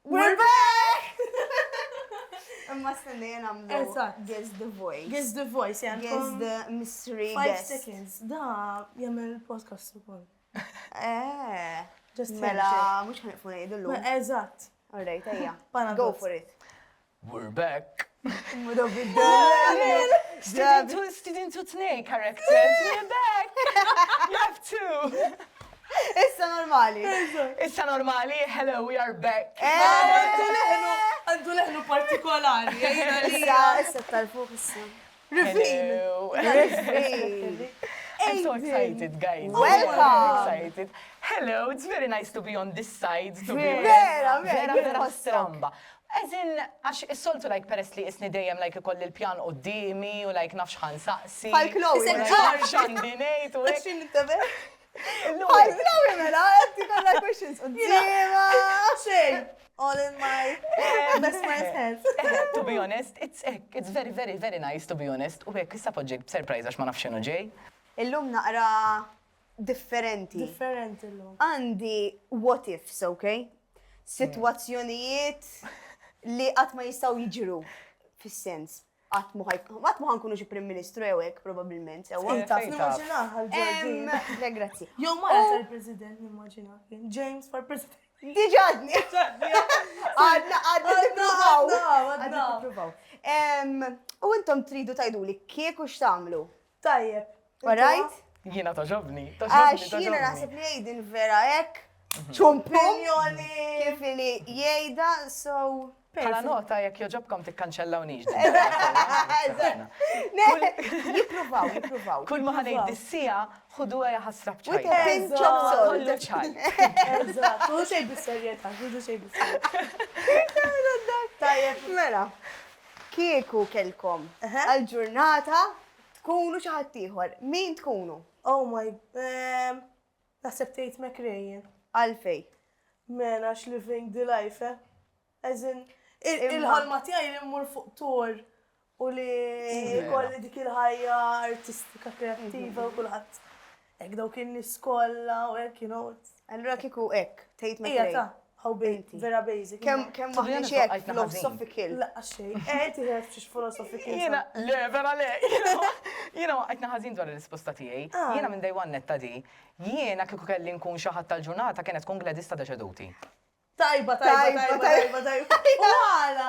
We're back! Imma stennejja namlu. Eżatt. Guess the voice. Guess the voice, yeah. Guess the mystery 5 guest. seconds. Da, jagħmel podcast ukoll. Just Mela, mux ħaniqfu nejdu l-lum. Eżatt. Alright, ejja. Paradox. Go for it. We're back. Mudo bid-dil. Student to tnej characters. We're back. You have to. Issa normali. Issa normali. Hello, we are back. Għandu leħnu partikolari. Issa tal-fuq issa. Hello. Reveal. I'm so excited, guys. Welcome. I'm excited. Hello, it's very nice to be on this side. To be Vera, vera stramba. Eżin, għax is-soltu like peress li isni dejjem like ikolli l-pjan qoddimi u like nafx ħan saqsi. Pal-Chloe, Nafx xandinejt u Xin intabe? Pal-Chloe, mela, għetti kolla questions. Uddima. Xejn. All in my best friend's hands. To be honest, it's very, very, very nice to be honest. U hekk issa poġġi surprise għax ma nafx x'inhu ġej. Illum naqra differenti. Differenti l-lum. Għandi what ifs, okay? Situazzjonijiet li qatt ma jistgħu jiġru fis-sens. Qatt ma ħankunu xi Prim Ministru hekk probabbilment sewwa. Taf nimmaġina ħal-ġordin. Le grazzi. Jew mara tal-President nimmaġina. James for President. Diġadni. Għadna nippruvaw. Għadna. Nippruvaw. U intom tridu tajduli kieku x'tagħmlu. Tajjeb. Alright? Jiena toġobni. Għax jiena naħseb li jgħidin vera hekk. ċumpum. Opinjoni. Kif li jgħida, so. Bħala nota jekk joġobkom tikkanċellawniex. Jippruvaw. Kull ma ħanejt dissija, ħudu għja ħasra With a bċajta. pinch of salt. Kollu ċaj. Eżatt. Kudu xej bis-serjetà, kudu xej bis-serjetà. Tajjeb, mela. Kieku kelkom għal-ġurnata tkunu xi ħadd ieħor. Min tkunu? Oh my, naħseb tgħid McRae. Għalfej. Mena living the life, Eżin, il-ħolma tiegħi li mmur fuq tour u li kolli dik il-ħajja artistika kreattiva u kulħadd. Hekk dawk in-nies kollha u hekk, you know. Allura kieku hekk, tgħid Ija McRae. ta' how big, vera basic. Kemm maħniex honest, hekk għajtna philosophical. Laqqa xejn. Tiħed xiex philosophical. Jiena, le, vera le. Jiena, għajtna ħazin dwar il-risposta tiegħi. Jiena minn day one netta di. Jiena kieku kelli nkun xi ħadd tal-ġurnata kienet tkun Gladys ta' deċeduti. Tajba.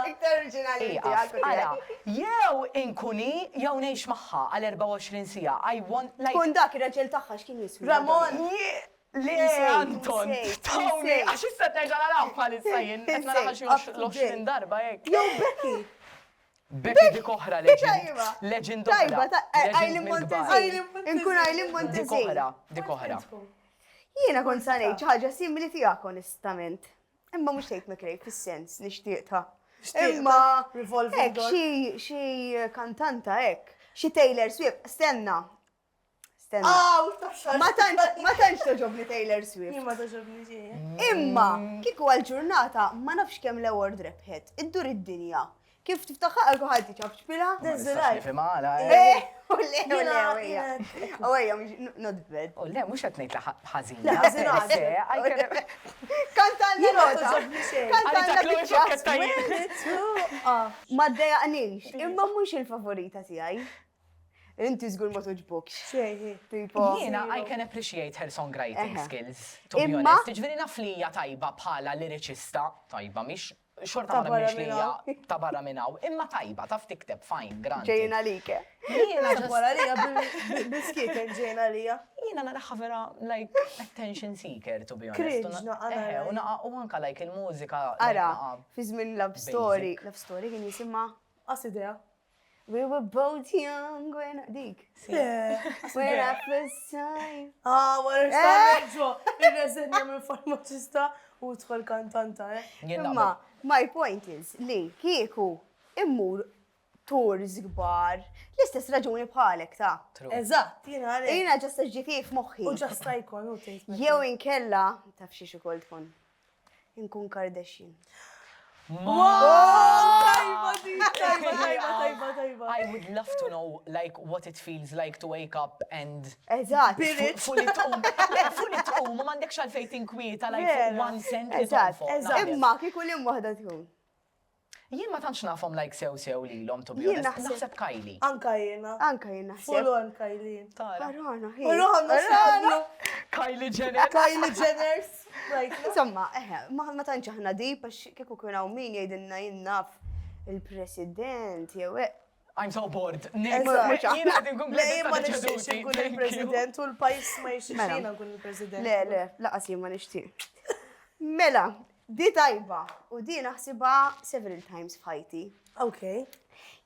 Iktar oriġinali Għala, jew inkuni, jew ngħix magħha għal 24 sija. I want, like... Kun dak ir-raġel tagħha x'kien jiswi. Ramon. Le, Insejt, Anton, insejt, Tony, insejt. għax issa terġa naraw bħalissa jien, qed naraw xi Up to 20 darba hekk. Jew Becky. Becky dik oħra legend. Tajba. Legend Tajba, oħra. Eileen Montezin. Inkun Eileen Dik Montezin. oħra, dik oħra. Jiena kont sa ngħid xi ħaġa simili tiegħek onestament. Imma mhux tgħid McRae fis-sens nixtieqha. Imma Revolving hekk door. xi kantanta hekk, xi Taylor Swift, stenna. Tafxar. Ma tantx toġobni Taylor Swift. Jien ma taġobni ġejja. Imma kieku għal-ġurnata ma nafx kemm l-award rebħet, iddur id-dinja. Kif tiftaħħa għal ħadd ċaf xpila? Għawajja, not bad. U le, mux għetnejt ħazina. Le, ħażina. Kantanna Jien ma nota. taġobni xejn. Kantanna Chloe bieċas. Xokkettajn. Ma d-dejaqnix, imma mux il-favorita tijaj. Inti zgur ma toġbokx. Xejn. Tipo. Jiena, I can appreciate her songwriting skills. To be Imma- honest, ġveri naf li hija tajba bħala liriċista, tajba, miex xorta Ta' ma barra nafx li hija ta' barra minnaw, imma tajba, taf tikteb, fine, granted. Ġejna like. Jiena Wara li biskieten ġejna lija. Jiena naraħħa vera, like, attention seeker, to be honest. Cringe, naqa nara. U anka, like, il-mużika. Ara, fi żmien love story. Basic. Love story kien jisimma. Għas idea. We were both young when dik. When I first time. Wara xtaħġo. Il-reżenja minn farmaċista u tħol kantanta, Imma, my point is li kieku immur tours gbar, l-istess raġuni bħalek ta' Eżatt, jien għalek. Jina ġasta ġifi f'moħħi. U ġasta jkun, u tejt. Jew inkella, taf xie xukol tkun. Inkun Kardashian. Wow! tajba. I would love to know like what it feels like to wake up and Eżatt. fully tqum. Le, fully tqum, u m'għandekx għalfejn tinkwieta like Vera. fuq one cent li Eżatt. tonfoq. Imma kieku li waħda tkun. Jien ma tantx nafhom like sew lilhom to be Jien honest. naħseb- Naħseb Kylie. Anka jena. Anka jien naħseb. Full on Kylie. Tara. Arana, Rana, Kylie Jenner. Kylie Jenner. Right. Insomma, ma tantx aħna dip, għax kieku kien hawn min jgħidilna jinnaf il-president, jew I'm so bored. Eżatt. Jien għad inkun Le, ma nixtieqx deċeduti. nkun Thank you. il-president u l-pajis ma jixtieqx Mela. jiena nkun il-president. Le, laqas jien ma nixtieq. Mela, di tajba u di naħsibha several times f'ħajti. Okay.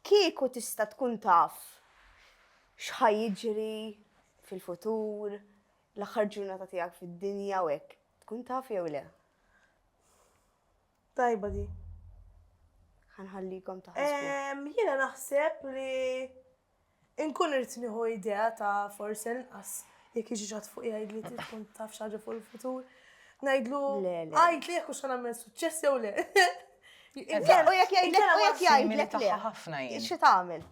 Kieku tista' tkun taf x'ħaj jiġri fil-futur, l-aħħar ġurnata tiegħek fid-dinja u hekk. Tkun taf jew le? Tajba di. Ħanħallikom taħsbu. Jiena naħseb li nkun irid nieħu idea ta' forsi inqas jekk jiġi ġat fuq jgħidli tkun taf xi ħaġa fuq il-futur. Ngħidlu Le, le. għajd li jekk hux nagħmel suċċess jew le. U jekk jgħidlek Simili le. tagħha ħafna jien. Xi tagħmel?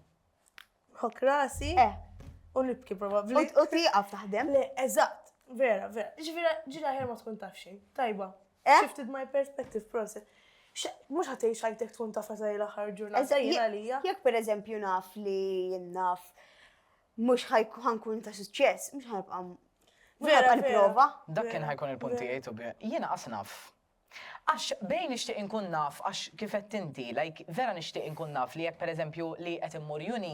Ħok rasi u nibki probabbli. U tieqaf taħdem? Le, eżatt, vera. Ġira ħer ma tkun taf xejn. Tajba. Eh? Shifted my perspective process. Mux ħatej xajtek tkun taf għazaj l-axar ġurnata jena lija. Jekk per eżempju naf li naf mux ħankun ta' suċċess, mux ħanibqa' Vera, l-prova. Dak kien ħajkun il-punti jgħidu bi. Jiena qas naf. Għax bejn nixtieq inkun naf, għax kifet inti, like vera nixtieq inkun naf li jekk pereżempju li qed immur uni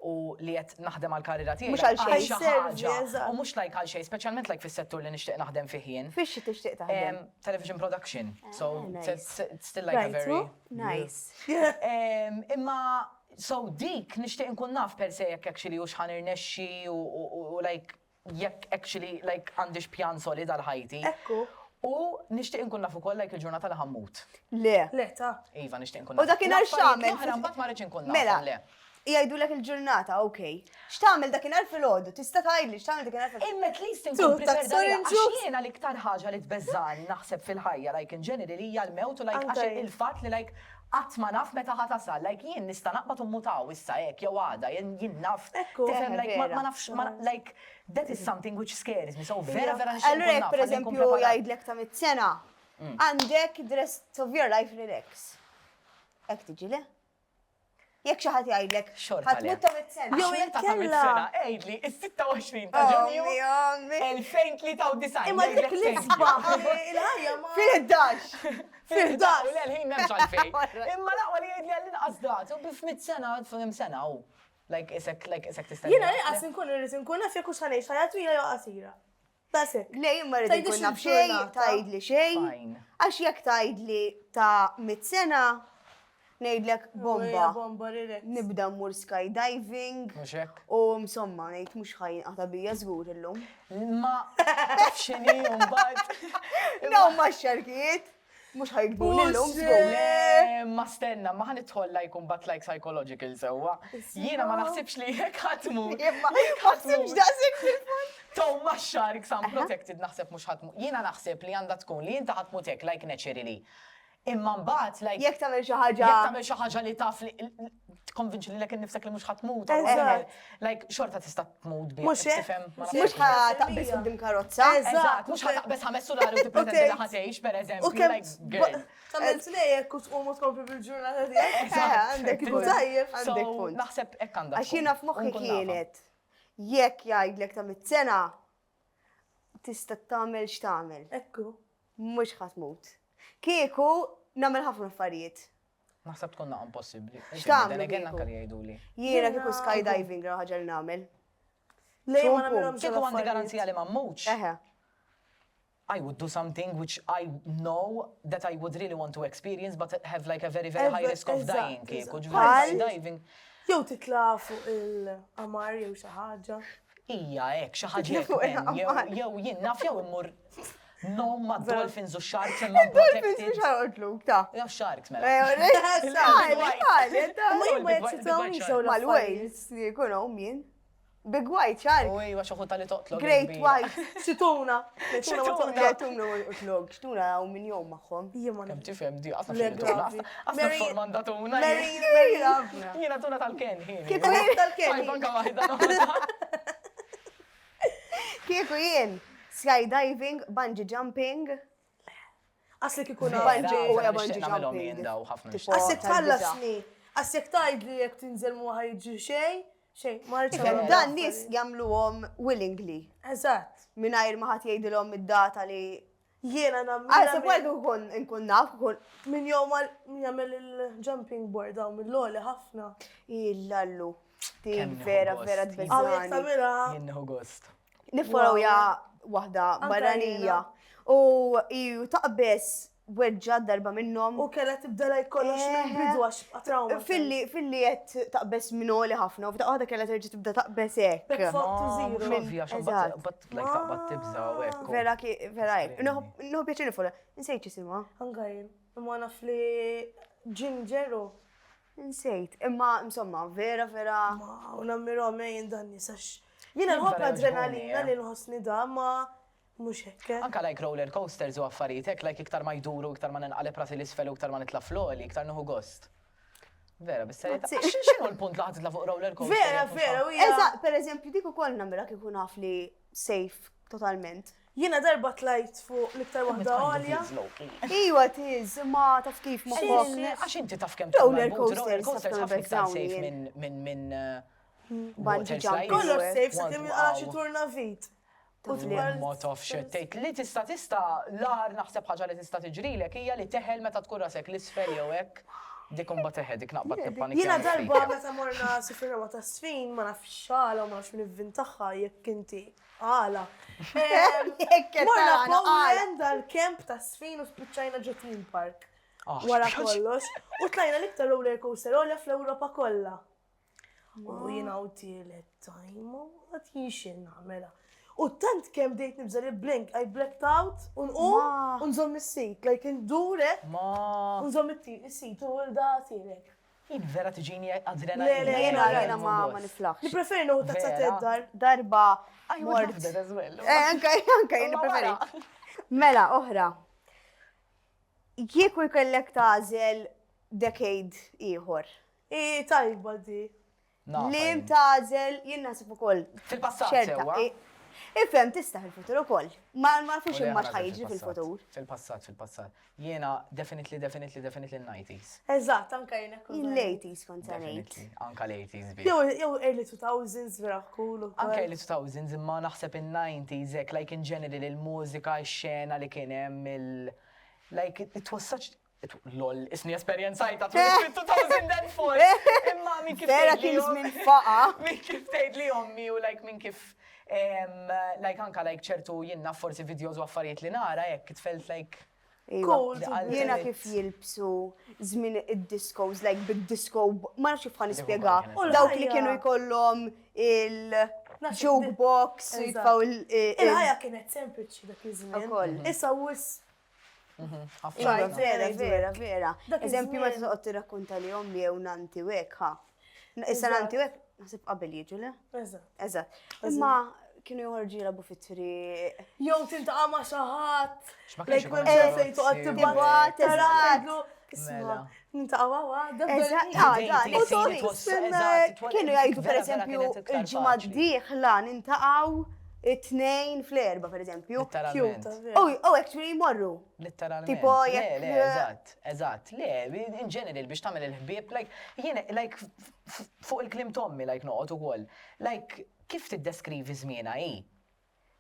u li qed naħdem għall-karriera tiegħi. Mhux għal xejn. xi Servi, ħaġa. eżatt. U mhux like għal xejn, speċjalment like fis-settur li nixtieq naħdem fih jien. Fiex tixtieq taħdem? Television production. So nice. it's still like a Right, very. Nice. Imma so dik nixtieq inkun naf per se jekk actually u x'ħan irnexxi u like jekk actually like għandix pjan solid għal ħajti. Ekku. U nixtieq inkun naf ukoll like il-ġurnata li ħammut. Le. Le, ta' Iva nixtieq inkun U dakinhar x'għamel? Oħra mbagħad ma rridx inkun Mela, naf le. jgħidulek il-ġurnata, okej. X'tagħmel dakinhar fil-ħodu? Tista' tgħidli x'tagħmel dakinhar fil-ħodu? Imma at least Tu, inkun ta' prepared story għalija. jokes. Għax jiena l-iktar ħaġa li tbeżżani naħseb fil-ħajja like in general hija l-mewt u like Anka għax jien. il-fatt li like qatt ma naf meta ħatasal, like jien nista' naqbad u mutaw issa hekk jew għada, jien naf. Ekku. Tifhem like ma Vera. nafx like that is something which scares me. So vera nixtieq Allura inkun jekk naf. per ħalli nkun eżempju preparat. jgħidlek ta' mit-sena, għandek the rest of your life relax. Hekk tiġi le? Jekk xi ħadd jgħidlek Xorta le. ħatmut ta' mit-sena. Jew Meta ta' kella. mit-sena, ejdli, is-26 ta' Ġunju Ommi. 2093. Imma dik ngħidlek thank l-isba, you. il-ħajja ma. Fil-11. Fil-dax. U l-ħin memx għalfej. Imma laqwa li jgħidli għall-inqas dat, u bif-mit sena, f'im sena, u. Like, isek tista' Jiena inqas inkun irrid inkun naf jekk hux ħanejx ħajja twila jew qasira. That's it. Le, imma rrid Tgħidix ikun naf xejn, il-ġurnata. tgħidli xejn. Fine. Għax jekk tgħidli ta' mit-sena, ngħidlek bomba. Bomba, relax. Nibda mmur skydiving. Mux hekk? U msomma, ngħid mhux ħajn qatabija żgur illum. Ma taf xini, mbagħad. No, ma xarkiet. Mhux ħajkbun illum Mhux, żgur. Ma stenna, ma ħanidħol like mbagħad like psychological sewwa. Jiena ma naħsibx li jekk ħatmu. Imma ma ħsibx daqsik fil-fond. Tow ma xarik sam protected naħseb mhux ħatmu. Jiena naħseb li għandha tkun li inta ħatmu tek like naturally. Imma mbagħad like Jekk tagħmel xi ħaġa. jekk tagħmel xi ħaġa li taf li tkonvinċi li lek innifsek li mhux ħatmut. Eżatt. Like xorta tista' tmut bi. Mhux hekk. tifhem, ma Mhux nafx. ħataqbis qudiem karozza. Eżatt, mhux ħataqbes ħames solari u tippretendi li ħatgħix U pereżempju kemm like girl. tagħmel snejjek u tqum tkompli bil-ġurnata tiegħek. Għandek punt. Tajjeb. Għandek So punt. naħseb hekk għandha. Għax jiena f'moħħi kienet jekk jgħidlek ta' mit-sena tista' tagħmel x'tagħmel. Ekku. Mhux ħatmut. Kieku nagħmel ħafna affarijiet. Naħseb tkun naqam possibbli. X'tagħmel Dan again kieku? anke li jgħiduli. Jiena kieku skydiving ra ħaġa li nagħmel. Lej ma Xumpu. nagħmilhomx Kieku għandi garanzija li ma mmutx. Eħe. I would do something which I know that I would really want to experience, but have like a very, very high risk of Eżatt, dying. Kieku eżatt. ġviri diving. Jew titla' fuq il-qamar jew xi ħaġa. Ija, ek, xaħġa Fuq il-qamar. jew jien naf jew immur no ma dolphins u sharks imma Dolphins protected. mhux ħarqotluk ta' Jew sharks mela. Sali, Ma jimma jeċitawni sew Mal-Wales, jkunu jien. Big White Shark. U ejwa xoħu tal-li toqtlok. Great White. Situna. Tuna utlog, xtuna u min jom maħħom. Jema Kem tifem di, għasna Le, xil-tuna. gravi. Għasna formanda tuna. Jena tuna tal-ken. Kieku jien tal-ken. Banka wahida. Kieku jien. Skydiving, bungee jumping. Għaslik ikun Bungee u bungee bungee jumping. jendaw ħafna. Tipo- Għaslik tħallasni. Għaslik tajd li jek tinżel mu ħajġi xej, marċa. Kif dan nis jamluhom willingly. Eżatt. Minajr maħat jgħidilhom id-data li. Jiena Għasa nammila għallu nkun naf, kun. min jom jagħmel il-jumping board daw mill-loli ħafna. Illallu. Ti Kemm vera, nieħu vera gost. Għawek tbeżani. tamira. Jenneħu gost. Nifolaw Wow. ja wahda Anka barranija. jiena. U ju taqbess weġġa darba minnom. U kella tibda lajk kollox mill-bidu għax trauma. Filli jett taqbess minoli ħafna, u f'daqqa kella terġa tibda taqbess ek. Back fuck to zero. Ovvja, Eżatt. taqbat tibza u ekku. Vera ek. Nħu pjaċini fola. Nsejt ċisima. Angajn. Imma naf li ġinġeru. Nsejt. Imma, insomma, vera. Ma, u nammiru għamejn dan nisax. Jina nħobb Vera adrenalina ġbuni, li nħossni da, ma mux hekke. Anka like roller coasters u affarijiet, like iktar ma jduru, iktar ma ninqaleb rasi l-isfel u iktar ma nitla floli, iktar nuhu gost. Vera, bis-serjetà. X'inhu l-punt li ħatitla fuq roller coaster? Vera, u jina. Eżat, per eżempju, dik ukoll namra kieku naf li safe totalment. Jina darba tlajt fuq l-iktar wahda għalja. Iwa tiż, ma taf kif moħħok. Għax inti taf kemm Roller roller coasters, coasters ħafna ħafna iktar bezzawni. safe minn Bungee jumping. Kollox Iwa. safe, sa' kemm għaxi turna vit. U Ma taf xettejt li tista l-ar naħseb ħaġa li tista tiġrilek hija li teħel meta tkun rasek l-isfel jew hekk dik imbagħad teħed dik naqbad nippanika. Jina darba meta morna sifirna ma ta' sfin, ma nafx xala, ma nafx minn ivvintaħħa jekk inti għala. Morna Poland dal-kemp ta' sfin u spiċċajna ġo Theme Park. Wara kollox. U tlajna l-iktar roller coaster għolja fl-Ewropa kollha. U jina u tielet tajma, għat jixin namela. U tant kem dejt nibżar il-blink, I blacked out, unżom il-sit, like indurek, Ma unżom il-sit, u l-da tirek. jien vera tiġini Le, adrenalina. Jena ma niflax. Nipreferi nuhu ta' Vera? t-dar. Darba I would love mort. that as well. Anka jena preferi. Mela, oħra. Kieku jkollek tażel decade ieħor. Tajba di. Lim tażel jien nasib ukoll. Fil-passat Xerta. sewwa. Ifhem tista' fil-futur ukoll. Ma nafux imma x'ħajġi fil-futur. Fil-passat. Jiena definitely n-90s. Eżatt, anka jena Il-ladies kont ngħid. Definitely. Anka l-80s bi. Jew early 2000s vera cool. Anka l-2000s imma naħseb in-90s ek like in general il-mużika, x-xena li kien hemm like it was such lol, isni esperjenzajta fil-2004. Imma min kif Vera kien żmien faqa. Min kif tgħid li ommi u like min kif like anka like ċertu jiena forsi videos u affarijiet li nara hekk it felt like Cool. Jiena kif jilbsu żmien id-discos, like bid-disco, ma nafx kif nispjega. U Dawk li kienu jkollhom il-jukebox, jitfaw Il-ħajja kienet sempliċi dak iż-żmien. Ukoll. Issa wis Iva, vera. Dak Eżempju, ma iż-żmien. toqgħod tirrakkunta li ommi jew nanti wek, ha. Issa nanti wek, naħseb qabel jiġu le? Eżatt. Eżatt. Imma kienu joħorġu jilabu fit-triq. Jew tintaqa' ma' xi ħadd. X'ma kienx Like ikun m'hemm hemm fejn toqgħod negozji, tibgħat, eżatt. Isma' Mela. nintaqa' waħda. Eżatt, kienu jgħidu per eżempju il-ġimgħa d-dieħla nintaqgħu it-tnejn fl-erba, per eżempju. Literalment. Oh, actually jmorru. Literalment. Tipo, Le, jekk- eżatt. Le, in general biex tagħmel il-ħbieb, like, jiena, like, fuq il-klim tommi, like, noqgħod ukoll. Like, kif tiddeskrivi żmiena hi?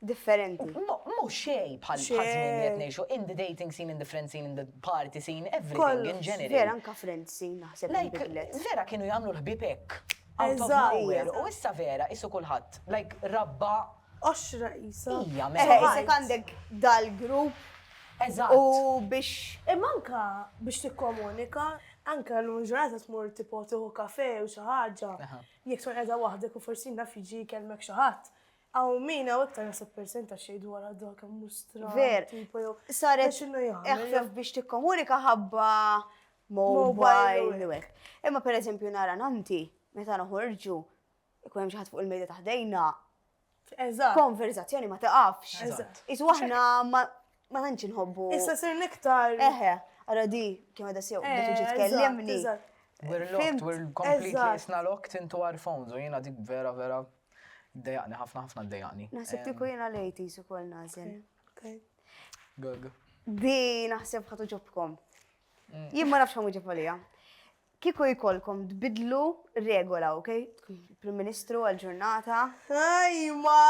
Differenti. Mo xej bħal Xej. ħażmin li qed ngħixu in the dating scene, in the friend scene, in the party scene, everything Kollox, in general. Vera anka frenzi naħseb Like, il-bidlet. vera kienu jagħmlu l-ħbieb hekk. Out of Eżatt. nowhere. U issa vera, issu kulħadd. Like, rabba Oxra isa. hija Isek għandek dal-grupp Eżatt. u biex Imma anka biex tikkomunika, anka l-ġurnata tmur tipo tieħu kafe u xi ħaġa. Jekk tkun qiegħda waħdek u forsi naf jiġi jkellmek xi ħadd. Aw min hawn iktar nasib persenta xejn dwar dak hemm mustra. Ver. tipo jew saret x'inhu jagħmel. eħfef biex tikkomunika ħabba Mobile mobile u hekk. Imma per eżempju nara nanti, meta noħorġu, ikun hemm xi ħadd fuq il-mejda taħdejna, Eżatt. konverzazzjoni ma taqafx. Eżatt. Isu aħna ma tantx inħobbu. Issa sir niktar. Eħe, ara di, kemm għadha sew, bdiet tiġi tkellimni. We're locked, we're completely Eżatt. isna locked into our phones. U jiena dik vera ddejaqni, ħafna ddejaqni. Naħseb kieku jiena lejti su kol nażel. Gug. Di naħseb ħatu ġobkom. Jien ma nafx ħamu ġefolija. Kieku jkollkom tbidlu regola, ok? Prim Ministru għal-ġurnata. Aj, ma,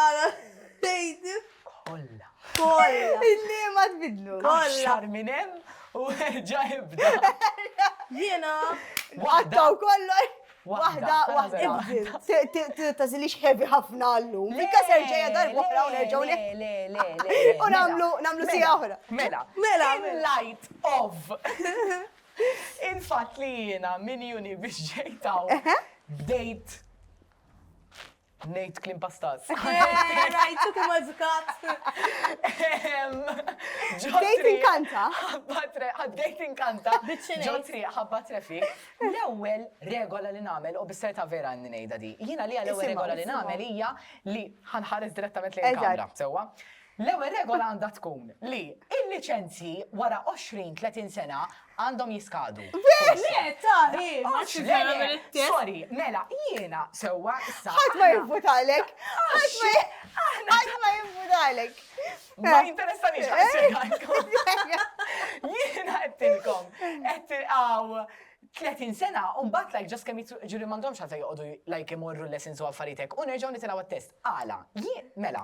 tejdi. Kolla. Kolla. Illi ma tbidlu. Xar minem u ġa jibda. Jiena. Għattaw kollu. Waħda, Waħda. Tazilix heavy ħafna għallum. Fikka serġeja darba oħra u nerġaw U namlu sija oħra. Mela, in light of. Il-fat li jiena min juni biex ġejtaw bdejt nejt klim pastas. Rajtu kem għazkat. Dejt inkanta. Dejt inkanta. Ġotri ħabba trefi. L-ewwel regola li namel, u bis-serta vera n-nejda di. Jiena li l-ewwel regola li namel hija li ħanħares direttament lejn kamra. Sewa. L-ewwel regola għandha tkun li il-liċenzji wara 20-30 sena għandhom jiskadu. Sorry, mela, jiena sewa issa. Ħadd ma jinvutalek. Ħadd ma jinvutalek. Ma jinteressanix ħadd jiena qedtilkom, għaw 30 sena, un bat like just kemm ġuri m'għandhomx ħadd joqogħdu like imorru lessons u affaritek, u nerġgħu nitilgħu għat-test. Għala, mela,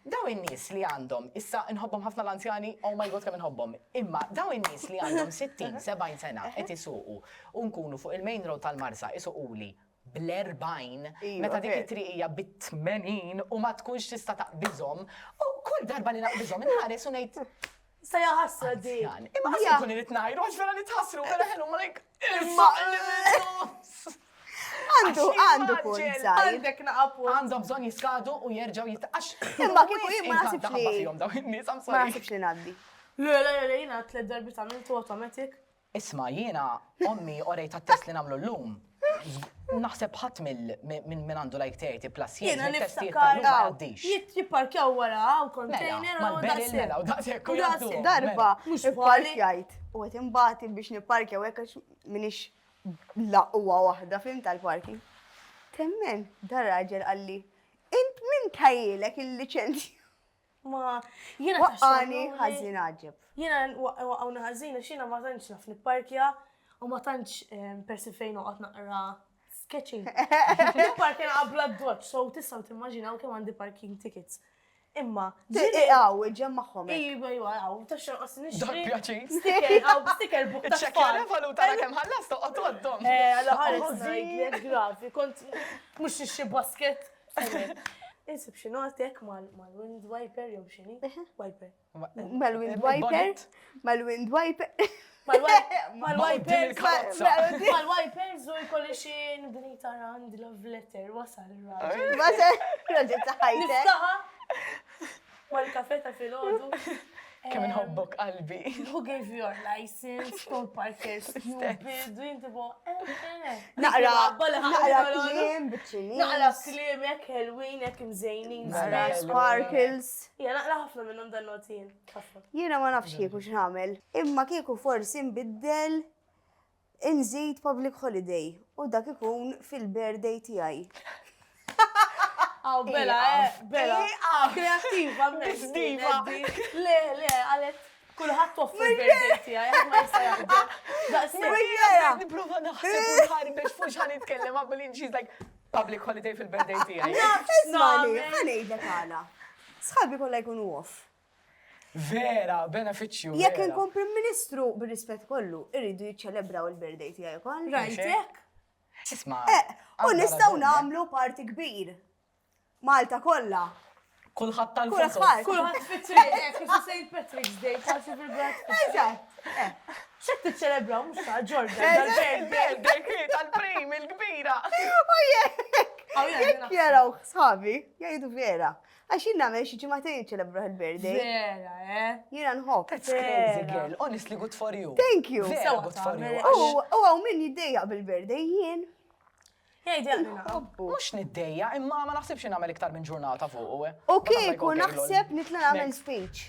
daw in-nies li għandhom, issa nħobbhom ħafna l-anzjani, oh my god kemm inħobbhom, imma daw in-nies li għandhom 60-70 sena qed isuqu u nkunu fuq il-main road tal-Marsa isuquli bl-40, meta dik it-triqija bit-80 u ma tkunx tista' taqbiżhom, u kull darba li naqbiżhom inħares u ngħid Sa jaħasra di. Imma ħasra kun irid ngħidu għax vera nitħassru vera ħelu ma like Għandu kun zaħir. Għandek naqapu. Għandhom bżonn jiskadu u jerġgħu jitqax. Imma kieku jien ma nasibx li. Daw in-nies am Ma sorry. nasibx li ngħaddi. Le, jiena 3 darbi għamiltu automatic. Isma' jiena ommi orejt tat-test li nagħmlu llum. Naħseb ħadd minn għandu like 30 plus Jiena testijiet niftakar ma jgħaddix. jipparkjaw wara u container Mal-beril mela u daqshekk u jgħaddu. Darba, Mhux parkjajt. U għet imbati biex niparkja u għek minix laqwa wahda fim tal-parking. Temmen, dar raġel għalli, int min tajilek il-licenzi? Ma jiena Waqqani ħazin għagġeb. Jiena waqqawna ħażina xina ma tantx naf nipparkja u ma tantx persi fejn noqgħod naqra sketching. Nipparkja qabla d-doċ, so tistgħu timmaġinaw kemm għandi parking tickets. Imma Għaw, ġem maħħom. Iva, għaw, taxxa qas nixtri. Doppja cheese. Sticker book ta' Ċekkja l-valuta la kemm ħallas toqgħod għoddhom. Għalla ħares najt grafi, kont mux xie basket. Insib xie notek mal-wind wiper jew xini? Wiper. Mal-wind wiper, mal-wind wiper. Mal-wiper. il-karozza. Mal-wiper zu jkolli xie nibdinita għandi love letter, wasal il-raġel. Ma se, proġett ħajtek. Niftaħa mal-kafeta fil-ħodu. Kemm inħobbok qalbi. Who gave you your license? Don't parker stupid. Du jinti bo, Naqra Naqra klim, biċċini. Naqra klim, jek helwin, jek mżejnin. Naqra sparkles. Ja, naqra ħafna minnom dan notin. Jiena ma nafx kieku x'nagħmel, imma kieku forsi nbiddel inżid public holiday u dak ikun fil-birthday tiegħi. Aw, bella, bella. Kreativa, Bistiva. Le, għalet. Kulħadd toffi l-birthday tiegħi, jekk ma jista' jaħdem. Wejjera. Niprofa naħseb u ħari biex fux ħan nitkellem għabbelin she's like public holiday fil-birthday tiegħi. Ismali, ħanejdlek għala. Sħabi kollha jkunu off. Vera, beneficju. Jekk inkun Prim Ministru bir-rispett kollu, irridu jiċċelebraw il-birthday tiegħi ukoll. Rajtek? Isma' U nistgħu nagħmlu parti kbir. Malta kollha. kulħadd tal-foto. Kulħadd. Kulħadd fit-triq, kif St. Patrick's Day, palsi fil-Brad. Eżatt. Xed tiċċelebraw mhux ta' Jordan Birthday tal-prim il-kbira. U jekk jaraw sħabi, jgħidu vera. Għax jien nagħmel xi ġimagħtejn jiċċelebraw il-birthday. Vera, Jiena nħobb. That's crazy girl, honestly good for you. Thank you. Vera good for you. U għaw min jiddejjaq bil-birthday jien. Jgħidi għalli naqra. Mux niddejja, imma ma naħsibx nagħmel iktar minn ġurnata fuq. Okay, kun naħseb nitla nagħmel speech.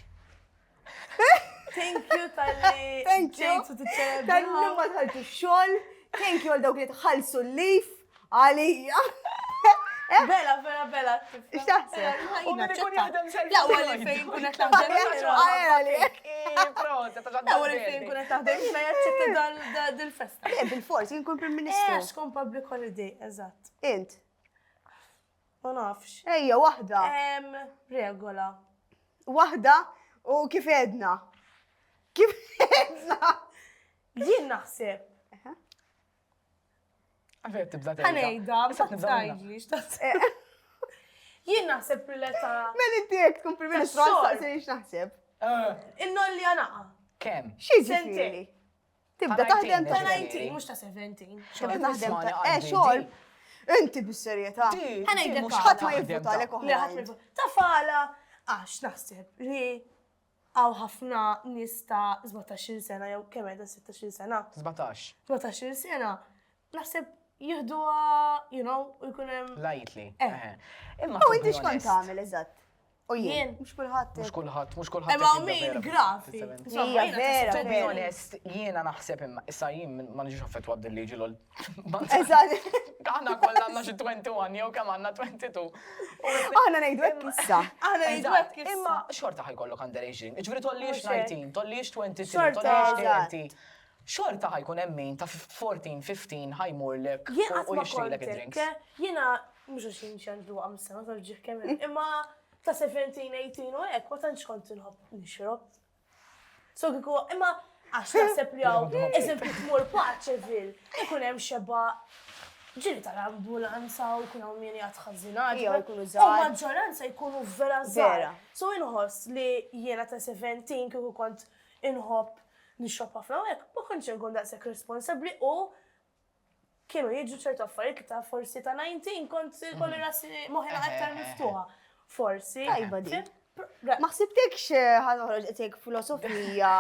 Thank you tal-li. Thank you. ġejtu tiċċelebra. Tal-lum ma tħaltu xogħol. Thank you għal dawk li tħallsu l-lif għalija. Bella, bella, bella. X'taħseb? U min ikun jaħdem self La, għalli fejn kunet taħdem. La, għalli fejn kunet taħdem. Ma jaċċetta dal-festa. Bil-forsi nkun Prim Ministru. Xkun public holiday, eżatt. Int. Ma nafx. Ejja, waħda. Regola. Waħda u kif edna. Kif edna. Jien naħseb. Għafeb tibza Ħanejda, ma tajli, Jien naħseb rileta. Men inti jek tkun Prim Ministru għastaqsi x'naħseb. Innolli għanaqa. Kem? X'jiġifieri? Tibda taħdem Ta' ta' 19, mux ta' 17. tibda taħdem ta' xogħol. Inti bis-serjetà. Ħanejda Mhux ħadd ma jivvuta għalek Li ħadd oħrajn. ta' fala, għax naħseb li għaw ħafna nista 17 sena, jew kemm għedha 16 sena. 17. 17 sena, naħseb jihdu u jkunem. Lightly. U inti x'kont tagħmel eżatt? U jien, Jien. mhux kulħadd. Mux kullħat. Imma min grafi. Hija vera, To be vera. honest, jiena naħseb imma, issa jien ma nġiġ affettwa d-liġi l Eżatt. Għanna kolla għanna xi 21, jew kemm għanna 22. Aħna ngħidu hekk issa. Għana Eżatt, jidwek imma xorta ħajkollok underage. Ġifieri tolliex Mhux hekk. 19, tolliex 23, Xorta, tolliex 30. Xorta ħajkun hemm min ta' 14, 15 ħajmurlek Jien u għatma jixtrilek kontek, id-drinks. jiena mux għaxin xandru għam sena tal-ġiħ kemm, imma ta' 17, 18 u għek, ma tantx kont nħobb nixrob. So kiku, imma għax naħseb li għaw, eżempju tmur paċevil, ikun hemm xeba ġiri tal-ambulanza u jkun hawn min jgħatħazzinat. Jew jkunu żgħar. U maġġoranza jkunu vera żgħar. So inħoss li jiena ta' 17 kieku kont inħobb nixrob ħafna u hekk, ma kontx inkun daqshekk responsabbli u kienu jiġu ċertu affarijiet ta' forsi ta' 19 kont kolli rasi moħħina aktar miftuħa. Forsi. Tajba di. Ma ħsibtekx ħanoħroġ qed filosofija.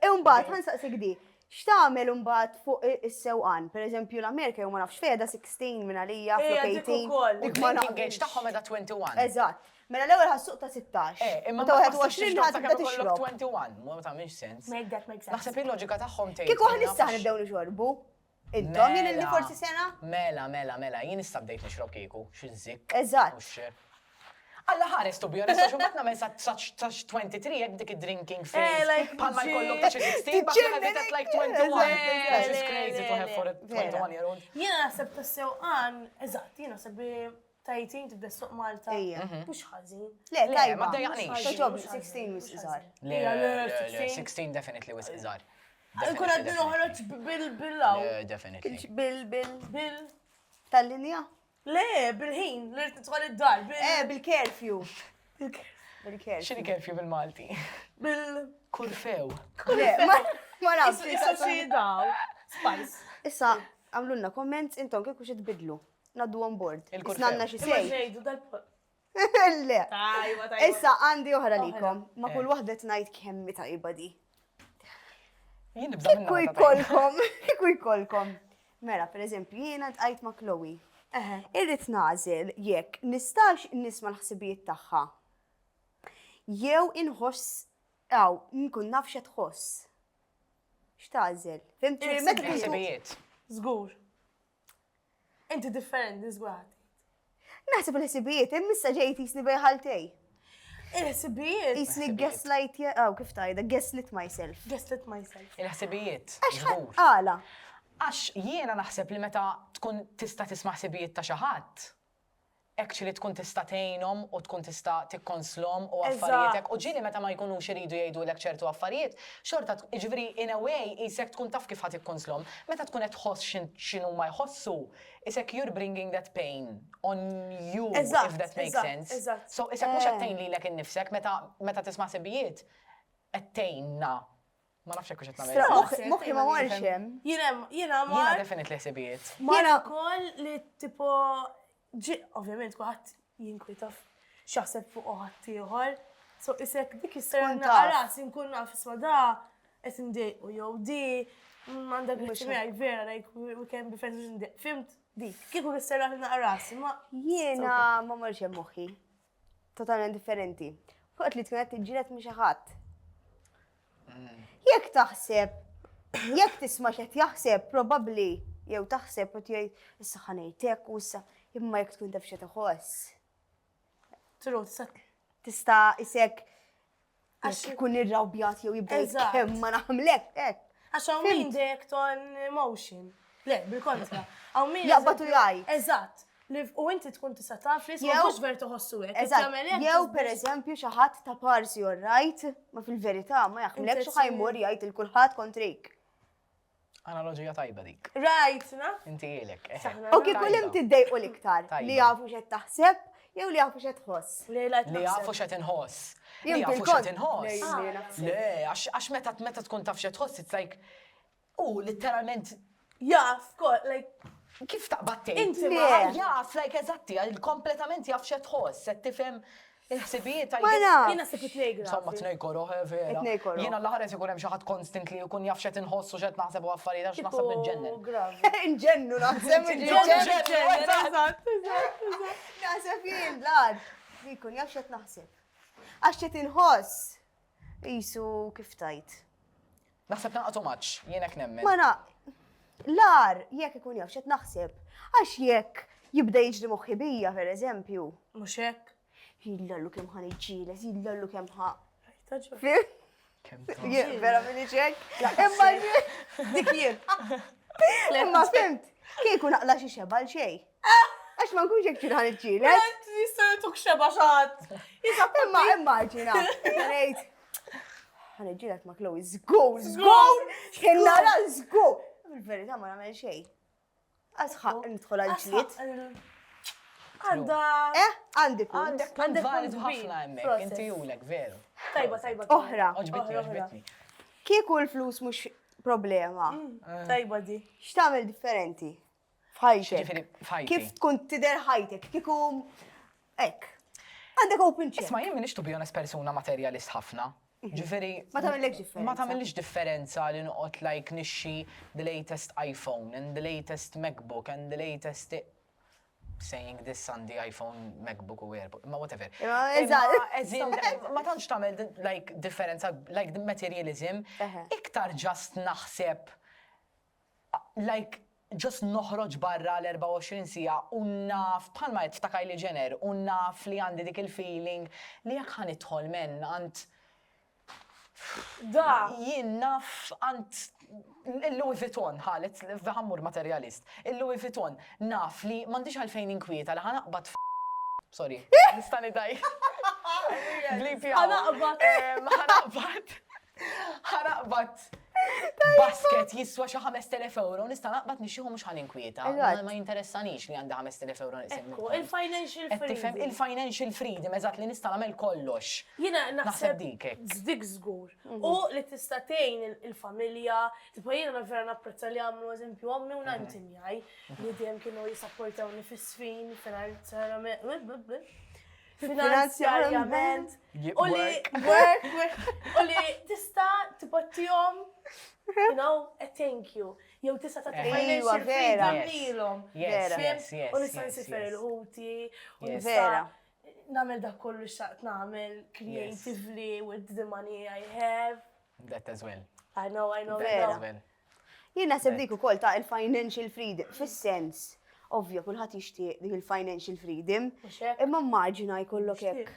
Imbagħad ħansaqsik di. X'tagħmel imbagħad fuq is-sewqan? Pereżempju l-Amerika jew ma nafx fejda 16 minn għalija flok 18. Dik Ma nafx tagħhom edha 21. Eżatt. Mela l-ewwel ħassuq ta' 16. Imma ta' 21 ħadd tibda tixrob. 21, ma tagħmilx sens. Make that make sense. Naħseb il-loġika tagħhom tgħid. Kieku aħna issa nibdew nixorbu. Intom jien li forsi sena? Mela, jien issa bdejt nixrob kieku, xi żikk. Eżatt. Alla ħares to be honest, għax mbagħad nagħmel sa 23 jekk dik id-drinking phase. like Bħalma jkollok ta' xi 16, but you have it at like 21. That is crazy to have for a 21-year-old. Jiena naħseb ta' sewqan, eżatt, jiena naħseb ta' 18 tibda suq Malta. Ejja. Mhux ħażin. Le, tajba. ma dejjaqniex. Toġob 16 wis iżgħar. Le, Ejja, le, le, 16. 16 definitely was iżgħar. Nkun għaddi noħroġ bil-law. Definitely. Bil. Tal-linja? Le, bil-ħin, li titħol id-dar. Bil-curfew. Bil-curfew. X'inhi kerfju bil-Malti? Bil. Kurfew. Le, ma nafx. Issa xi daw. Spice. Issa, għamlunna comments intom kieku xi tbidlu. Naddu on board. Il-kurfew. Isnanna xi Imma sej. ġejdu dal-pot. Le. Tajba, tajba. Issa għandi oħra likom. Ma kull waħda tnajt kemm tajba di. Jien nibda Kieku jkollkom, kieku jkollkom. Mela, per eżempju, jiena tqajt ma' Chloe. Irrid nażel jekk nistax nisma' l-ħsibijiet tagħha. Jew inħoss nkun naf x'qed tħoss. X'tażel? Fimtri meta ħsibijiet. Żgur. Inti differenti, żgwat. Naħseb il-ħsibijiet, immissa ġejt jisni bejħaltej. Il-ħsibijiet. Jisni gaslight, kif tajda, gaslit myself. Gaslit myself. Il-ħsibijiet. Għax żgur. għala. Għax jiena naħseb li meta tkun tista' tisma' ħsibijiet ta' xi ħadd, actually tkun tista' tgħinhom u tkun tista' tikkonslhom u affarietek. U ġieli meta ma jkunux iridu jgħidulek ċertu affarijiet, xorta jiġifieri in a way isek tkun taf kif ħadd tikkonslhom. Meta tkun qed tħoss x'inhu ma jħossu, isek you're bringing that pain on you, if that makes sense. So isek mhux qed tgħin lilek innifsek meta tisma' ħsibijiet qed tgħinna. Ma nafx hekk qed nagħmel. Moħħi ma marx hemm. Jiena Jiena mar. definitely ħsibijiet. Mara wkoll li tipo ovvjament kulħadd jinkwita x'jaħseb fuq ħadd ieħor. So isek dik is-sena ras inkun naf isma' da qed indejqu jew di Għandek għaj, vera, like, we can be friends with fimt dik, kiku kisserraħ naqra rasi, ma. Jiena ma marġem moħħi. Totalment differenti. Fuq li tkun qed tiġġieled minn xi ħadd. Jekk taħseb, jekk tisma' x'qed jaħseb, probabbli jew taħseb u tgħid issa ħanejtek u issa imma jekk tkun taf xi tħoss. Tru, Tista' isek għax ikun irrawbjat jew jibda kemm ma naħmlek hekk. Għax hawn min dejjek ton emotion. Le, bil-kontra. Hawn min. Jaqbatu jgħid. Eżatt. U inti tkun tista' taf li Jew- mhux ver toħossu hekk. Eżatt, jew pereżempju xi ħadd ta' parsi right, ma fil-verità ma jaħmlekx u ħajmur jgħid il kulħadd kontrik. Analoġija tajba dik. Right, na? Inti jilek. U kif kullim tiddejqu l-iktar li jafu x'qed taħseb jew li jafu x'qed tħoss. Li jafu x'qed inħoss. Li Jien jafu bil-kont. x'qed inħoss. Li naħseb. Le, għax meta tkun taf x'qed tħoss, it's like, literalment, Jaf, like, kif taqbad tgħid? Inti ma- Jaf, like, eżatti, kompletament jaf x'qed tħoss, qed tifhem il-ħsibijiet Ma naf. jina se it-nej Insomma, grafi. t-nej koroħe, vera. It-nej koroħ. Jiena l-ħares ikun hemm xi ħadd constantly jkun jaf x'qed inħoss u x'qed naħseb u affarijiet għax naħseb nitġennen. Gravi. Inġennu naħseb Naħseb jien, lad. Jikun jaf x'qed naħseb. Għax qed inħoss. Isu kif tajt. Naħseb naqgħu maċ, jien hekk nemmen. Ma na, lar, jekk ikun jaf x'qed naħseb. Għax jekk jibda jiġri moħħi bija, per eżempju. Mux hekk. Jillallu kemm ħan iġġieles, jillallu kemm ħa. Taġġa. Fim? Kemm ta' Jien, vera minni ċek. Imma dik jien. Imma fimt, kieku naqla xi xeba l xej. Għax ma nkunx jekk ħan iġġieles. Jista' tuk xeba xaħat. Imma immaġina, ngħid. Ħan iġġielet ma' Chloe, żgur, żgur, kien nara żgur. Fil-verità ma nagħmel xejn. Għasħaq nidħol għal-ġlied. Għanda. Għandi punt. Għandek punt Għandek validu punt ħafna kbir, hemmhekk, process. inti julek, veru. Tajba, tajba. Oħra. Oġbitni, oġbitni. Kieku l-flus mhux problema. Tajba di. X'tagħmel differenti? F'ħajtek. Ġifieri, fajti. Kif tkun tidher ħajtek? Kieku hekk. Għandek open check. Isma' jien minix to be honest persuna materialist ħafna. Ġifieri. Ma tagħmellekx differenza. Ma tagħmilx differenza li noqgħod like nixxi the latest iPhone and the latest MacBook and the latest saying this on the iPhone, MacBook u AirPod, ma whatever. Ma tantx tagħmel like differenza, like the materialism, iktar just naħseb like just noħroġ barra l-24 sija u naf bħalma qed ta' Kylie Jenner u naf li għandi dik il-feeling li jekk ħanidħol men għand Da. jien naf għand il-Louis Vuitton ħalet ħammur materialist. Il-Louis Vuitton naf li m'għandix għalfejn inkwieta li ħanaqbad sorry, nistani daj. Blipi ħanaqbad basket jiswa xi 5,000 euro, nista' naqbad nixxieħu mhux ħaninkwieta. Ma jinteressanix li għandi 5,000 euro Ekku, il-financial freedom. Il-financial freedom, eżatt li nista' nagħmel kollox. Jina naħseb dik hekk. zdik żgur. U li tista' tgħin il-familja, tipo jiena vera napprezza li għamlu eżempju għammi u nanti miegħi li dejjem kienu jisapportawni fis-sfin finanzjarjament. U li u li tista' tipottihom a thank you. Jew tista' tagħti financial freedom lilhom. U nista' nsiffer il-ħuti, u nista' nagħmel dak kollu x'taqt nagħmel creatively with the money I have. That as well. I know. As well. Jien naħseb dik ukoll ta' il-financial freedom, fis-sens. Ovvja, kulħadd jixtieq dik il-financial freedom. Imma immaġina jkollok hekk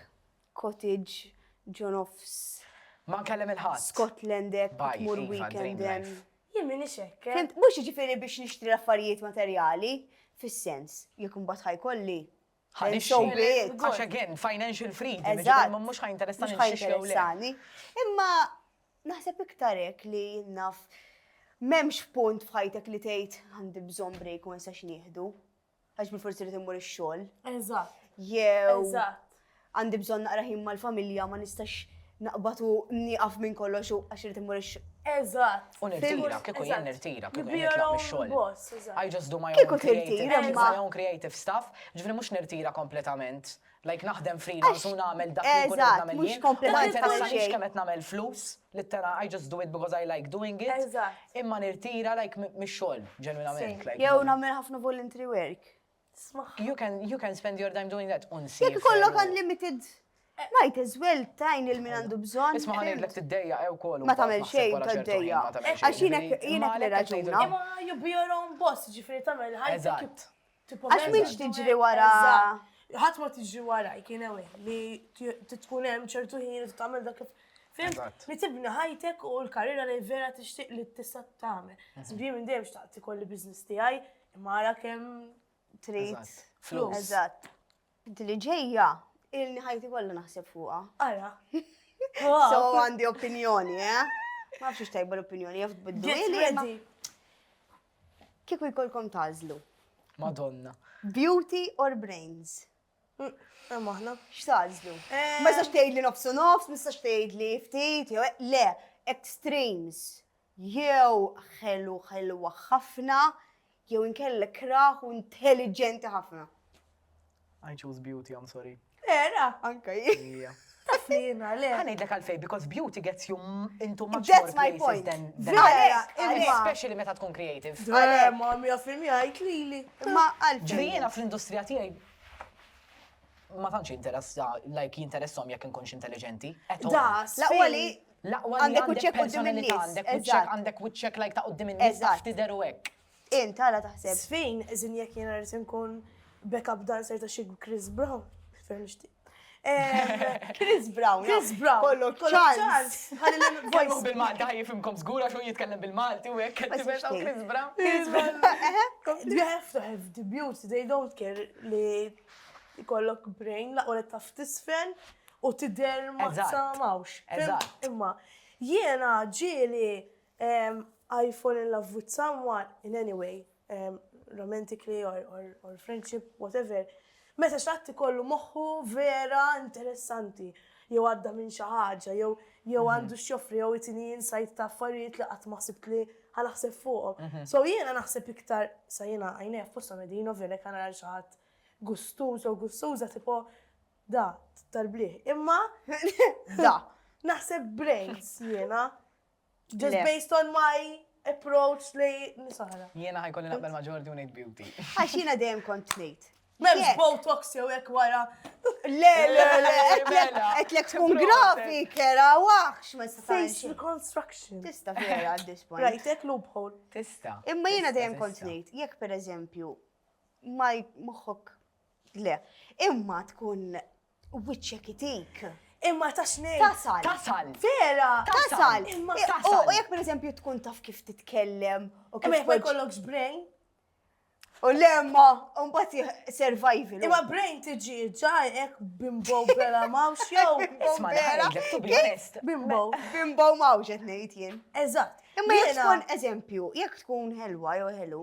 cottage, John Offs, Ma nkellem il-ħadd. Scotland hekk, Bye, tmur Iva, weekend dream hemm. life. Jien minix hekk. Fimt, mhux jiġifieri biex nixtri affarijiet materjali, fis-sens, jekk imbagħad ħajkolli. So be it. Għax again, financial freedom. Eżatt. Ma mhux ħajinteressani Mhux ħajinteressani. Imma naħseb iktar hekk li naf m'hemmx punt f'ħajtek li tgħid għandi bżonn break u ma nistax nieħdu. Għax bil-forsi rid immur ix-xogħol. Eżatt. Jew Eżatt. għandi bżonn naqra ħin mal-familja ma nistax naqbatu nieqaf minn kollox u għax irid immur Eżatt. U nirtira, kieku jien nirtira, kieku jien nitlaq mix-xogħol. I just do my own creative stuff. Ġifri mhux nirtira kompletament. Like naħdem freelance u nagħmel dak li kun Eżatt, nagħmel mhux jien. kompletament Ma xejn. jinteressani kemm qed nagħmel flus, littera I just do it because I like doing it. Eżatt. Imma nirtira like mix-xogħol, ġenwinament. like, Jew nagħmel ħafna voluntary work. You can spend your time doing that. Unsi. Jekk ikollok unlimited might as well tajn il-min għandu bżonn. Isma' ħanejlek tiddejja ew kollu. Ma tagħmel xejn tad-dejja. Għax jinek li raġuna. Imma you be your own boss, ġifieri tagħmel ħajtek. Eżatt. Għax minx tiġri wara. Ħadd ma tiġri wara, kien ewe, li tkun hemm ċertu ħin li tagħmel dak Fim, li tibni ħajtek u l-karriera li vera tixtieq li tista' tagħmel. Sbir minn dejjem xtaqt ikolli business tiegħi, imma ara kemm trid flus. Eżatt. Inti li ġejja, ilni ħajti kollha naħseb fuqha. ara. So għandi opinjoni, Ma nafx x'tajba l-opinjoni, jaf tbiddu. Get ready. Kieku jkollkom tażlu. Madonna. Beauty or brains? Hemm aħna. X'tażlu? Ma jistax tgħidli nofsu nofs, ma jistax tgħidli ftit, jew le, extremes. Jew ħelwa ħafna, jew inkella kraħ u intelligenti ħafna. I choose beauty, I'm sorry. Era. Anka Yeah. Taflina, le. Ħanejdlek għalfej, because beauty gets you into much That's more my places point. than Vera, especially meta tkun creative. Ma mija filmi għajt lili. Ma Ġri għalfejn. jena fl-industrija tiegħi ma tantx jinteressom jekk inkunx intelligenti. Da, Laqwa li Laqwa li Għandek għandek wiċċek qudiem personalità, in-nies, għandek wiċċek, eżatt. għandek wiċċek like ta' qudiem in-nies taf Eżatt. tidher hekk. int għala taħseb. Sfejn, eżin jek jena rrit nkun backup dancer ta' xi Chris Brown. Fer nixtieq. Chris Brown. Chris Brown. Kollok ċans. Ħalli Kemmu l-voice. bil-Malti ħajjifimkom żgura xu jitkellem bil-Malti u hekk qed Ma tibgħet tixtieq. Chris Brown. You have to have the beauty, they don't care li jkollok brain la u li taf tisfen u tidher ma Eżatt. samawx. Eżatt. Imma jiena ġieli I fall in love with someone in any way, romantically or friendship, whatever. Meta xatt ikollu moħħu vera interessanti, jew għadda minn xi ħaġa, jew għandu x'joffri, jew itini insight ta' affarijiet li qatt ma ħsibt li ħanaħseb fuqhom. So jiena naħseb iktar sa jiena għajnejh fosta medino vera kan għal xi ħadd gustuża u gustuża tipo da tal-bliħ. Imma Da. naħseb brains jiena. Just Le. based on my approach li nisara. Jiena ħajkolli naqbel ma' Jordi u ngħid beauty. Għax jiena dejjem kont ngħid. Memx Jekk. Botox jew hekk wara. Le, Mela. għetlek tkun grafik, era waħx ma Face stax. reconstruction. Tista vera at this point. Right, hekk loophole. Tista. Imma jiena dejjem Tista, kont tista. ngħid, jekk pereżempju ma moħħok le, imma tkun wiċċek itik. Imma tax ngħid. Tasal. Tasal. Vera. Tasal. Imma U jekk pereżempju tkun taf kif titkellem u Imma kif jekk ma jkollokx brain. U lemma, un bati survival. Imma brain tiġi ġaj hekk bimbo bela mawx jew Isma' ħajdlek, to be honest. bimbo. Bimbo mawġet ngħid jien. Eżatt. Imma jekk Jiena- tkun eżempju, jekk tkun ħelwa jew ħelu,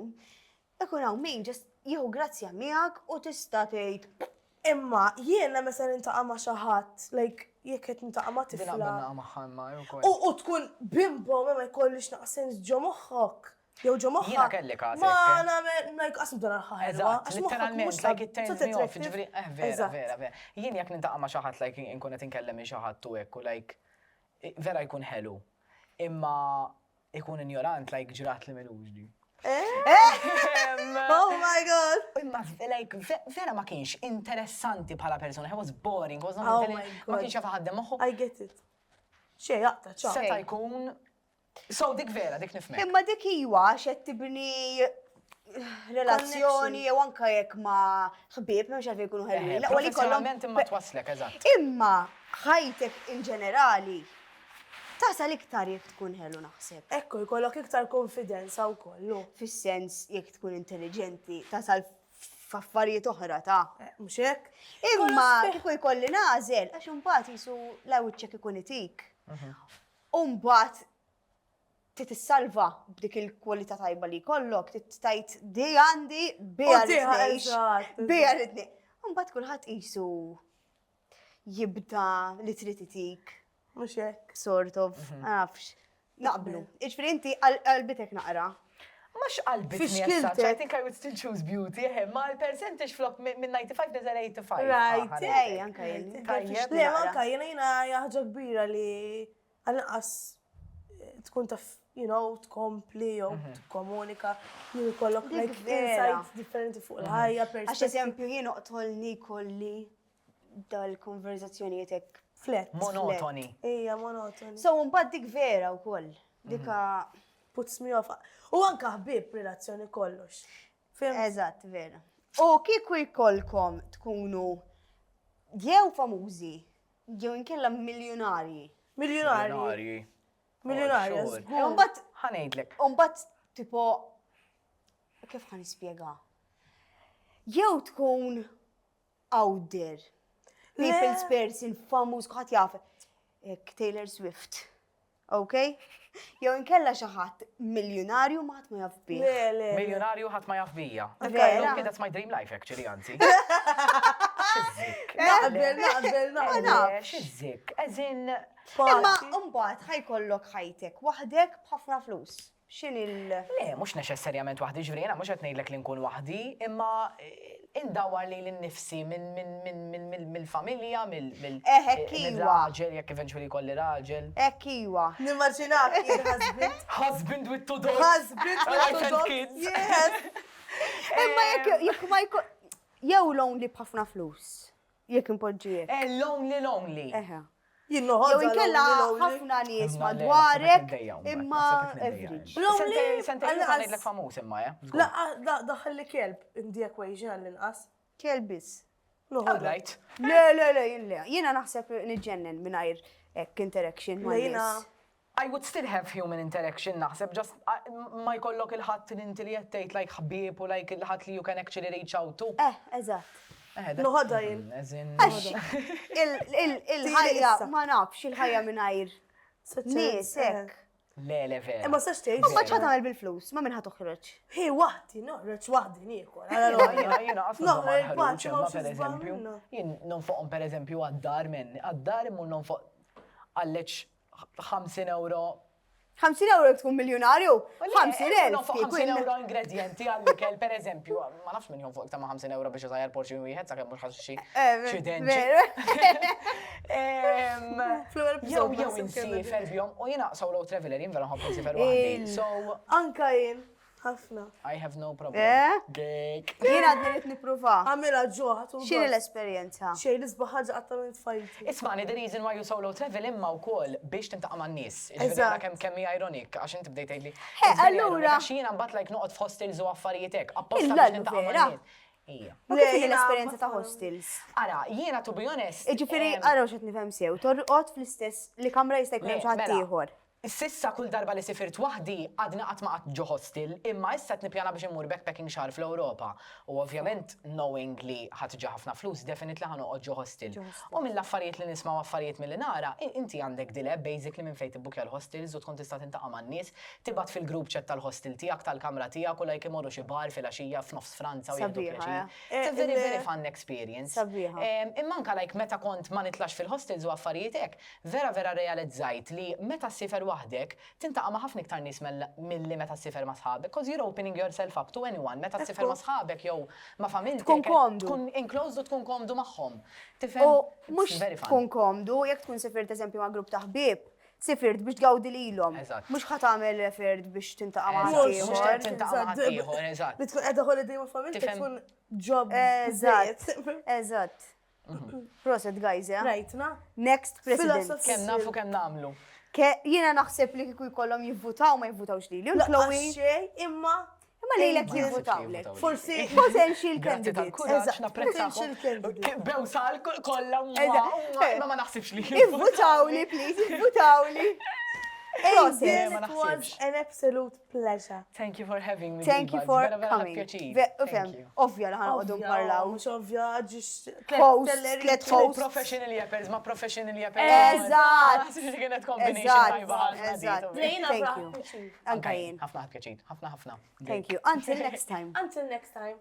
ikun hawn min ġest jieħu grazzja miegħek u tista' tgħid Imma jiena meta nintaqa' ma' xi ħadd, like jekk qed nintaqa' ma' Dina tifla. għabelna maħħamma, U tkun bimbo ma jkollix naqsens ġo moħħok. Jew ġo moħħok. Jiena kelli każ Ma hekk. nagħmel najqasm dan ħajja. Eżatt, literalment, like it turns me off, ġifri, vera, Eżatt. vera. Jien jekk nintaqa' ma' xi ħadd like inkun qed inkellem xi ħadd u hekk u like vera jkun ħelu. Imma ikun ignorant like ġrat li melux Oh my god. Imma like vera ma kienx interessanti bħala persona, he was boring, was not Oh intelligent, my ma God. kienx jaf ħaddem moħħu. I get it. Xej, jaqta, ċa. Seta jkun. So dik vera, dik nifmek. imma dik iwa xed tibni relazzjoni jew anke jekk ma ħbieb mhux għalfejn jkunu ħelwi. Laqwa li kollhom Professjonalment imma twaslek, eżatt. imma ħajtek in ġenerali tasal iktar jekk tkun ħelu naħseb. Ekku, jkollok iktar konfidenza u kollu. Fis-sens jekk tkun intelligenti tasal f'affarijiet oħra ta' Mux hekk? imma kieku jkolli nażel għax imbagħad jisu l-awċek ikun itik. U mbagħad titissalva b'dik il-kwalità tajba li jkollok, tittajt di għandi bija U diha, ritnejx, eżatt, bija ritnej. U mbagħad kulħadd qisu jibda li trid itik. Mux hekk. sort of, nafx. Naqblu. Iġfri inti qalbitek naqra. Mux qalbit Fix messaċ, I kiltek. think I would still choose beauty, ma l-percentage flok minn 95 nizal 85. Right, Ej, anka jien. Tajjeb. Le, anka jena ħaġa kbira li għal-naqas tkun taf, tkompli jew tkomunika, jew kollok Dik like vera. insights differenti fuq il-ħajja, Għax perspective. eżempju jien oqtolni kolli dal-konverzazzjonijiet Flet. Monotoni. Ija, monotoni. So, mbagħad dik vera wkoll. Dika. Puts me off. U anka ħbib relazzjoni kollox. Fim? Eżatt, vera. U kieku jkollkom tkunu jew famużi, jew inkella miljonari. Miljonari. Miljonari. Sure. żgur. Mbagħad Ħanejdlek. Umbat, tipo, kif ħan ispiega? Jew tkun out there, people's person, famuż, kħat jaf, Taylor Swift, ok? Jew inkella xaħat miljonarju maħt ma jaf bih. Le, le. Miljonarju ħat ma jaf bija. Vera? Okay, that's my dream life actually, anzi. Naqbel. Xizzik, eżin. Imma umbat ħajkollok ħajtek waħdek b'ħafna flus. Xin il- Le, mux neċessarjament wahdi ġvrina, mux għetnejdlek li nkun wahdi, imma indawar li l-nifsi mill-familja, hekk iwa. mill-raġel, jekk eventually kolli raġel. Ek iwa. Nimmaġinak il-husband. Husband with two dogs. Husband A wife with and two dogs. kids. Yes. Imma jekk ma jkun, jew lonely b'ħafna flus. Jekk impoġġijek. Lonely. Eħe. Jinnu Jew ħodza. inkella ħafna nies madwarek, imma average. Sente għanajdlek famus imma, ja? La, daħalli kelb in the equation għall-inqas. Kelbis. All right. Le, jiena naħseb niġġennen mingħajr ek interaction ma' Lejna. nies. I would still have human interaction naħseb, just ma jkollok il-ħadd li jettejt like ħbib u like il-ħadd li you can actually reach out to. Eżatt. Noħodha jien. Għax il-ħajja, ma nafx, il-ħajja mingħajr nies hekk. Le, vera. Imma sax tgħid. Ma ċħat għamil bil-flus, ma minn ħat uħroġ. Hi, waħdi, noħroġ waħdi niekol. Jena għafna Noħroġ ħaruċ, waħdi, imma ma per eżempju, jien non foqom per eżempju għaddar minn, għaddar imma non foq għalleċ 50 euro. 50 euro tkun miljonarju? 50,000. 50 euro ingredienti għall-ikel, per eżempju, ma nafx minn jom fuq ta' 50 euro biex jazajjar porċi wieħed, sa' kemm mux ħassu xi denġi. Jew insifer bjom, u jena solo traveler, jien vera ħobb insifer waħdi. So, Anka jien, ħafna. I have no problem. Gek. Jiena għadni rrit nipruva. Għamela ġoħat u Xini l-esperienza? xej li sbaħħaġa għatta minn tfajti. Ismani, the reason why you solo travel imma u kol biex tintaqa man nis. Eżatt. Kemmi ironik, għax inti bdejt li. allura- Xina mbat like noqot f'hostels u affarietek, apposta Illa biex tintaqa vera. man nis. Ija. Ma kif Le, hija jiena l-esperienza ta' ma- hostels? Ara, jiena to be honest. Iġifiri, għaraw xet nifem sew, torqot fl-istess li kamra jistaj Le, kun ħadd mela. ieħor. Sissa kull darba li sifirt waħdi għadna qatt ma qatt ġo hostel, imma issa nipjana biex immur backpacking xahar fl-Ewropa. U ovvjament, knowing li ħatġa ħafna flus, definitely ħanoqgħod ġo hostel. U mill-affarijiet li nisma' affarijiet mill nara, inti għandek dileb basically minn fejn tibbukja l-hostels u tkun tista' tintaqa' man-nies, tibgħat fil-group chat tal-hostel tiegħek tal-kamra tiegħek u like imorru xi bar fil-għaxija f'nofs Franza u jieħdu Sabiħa, pjaċir. ja. It's a very, very fun experience. Sabiħa. Imma anka like meta kont ma nitlax fil-hostels u affarijiet hekk, vera realizzajt li meta ssifer waħdek, tintaqa' ma' ħafna iktar nies milli meta ssifer ma' sħabek, because you're opening yourself up to anyone, meta ssifer ma' sħabek jew ma' familtek. Tkun komdu. Tkun enclosed u tkun komdu magħhom. U Tifhem? mux It's very fun. tkun komdu, jek tkun sifirt eżempju ma' grupp ta' ħbib, sifirt biex tgawdi lilhom. Eżatt. Mux ħatamel effort biex tintaqa' ma' Eżatt, ħadd mhux ieħor. tintaqa' ma' ħadd ieħor, eżatt. Li tkun qiegħda holiday ma' familtek Tifhem? tkun job. Eżatt, biżejjed. eżatt. Proset, guys, ja? Rajtna? Next president. Philosophy. Kemm nafu kemm nagħmlu. Jiena naħseb li kiku jkollhom jivvutaw ma jivvutawx li. La, Chloe, xej, imma imma lejlek Ma jivvutaw naħsibx lek. jivvutaw. forsi. Potential Grazzi candidate. tal-kuraġġ napprezzakom. Potential candidate. Bewsal kollha Eżatt. ma naħsibx li. Ivvutaw li, please, ivvutaw li. Proset. Aiden, ma it was naħsibx. an absolute pleasure. Thank you for having me. Thank you Diva. for Vera coming. pjaċir. Ufem, Thank you. ovvja li ħanqodu parlaw. Mux ovvja, ġiġ. Host, tlet host. Professional yappers, ma professional yappers. Eżatt. Naħsibx li kienet combination Eżatt, tajba ħafna eżatt. di. Lejna Thank braħ. you. Anka jien. Ħafna pjaċir, ħafna. Thank you. Until next time. Until next time.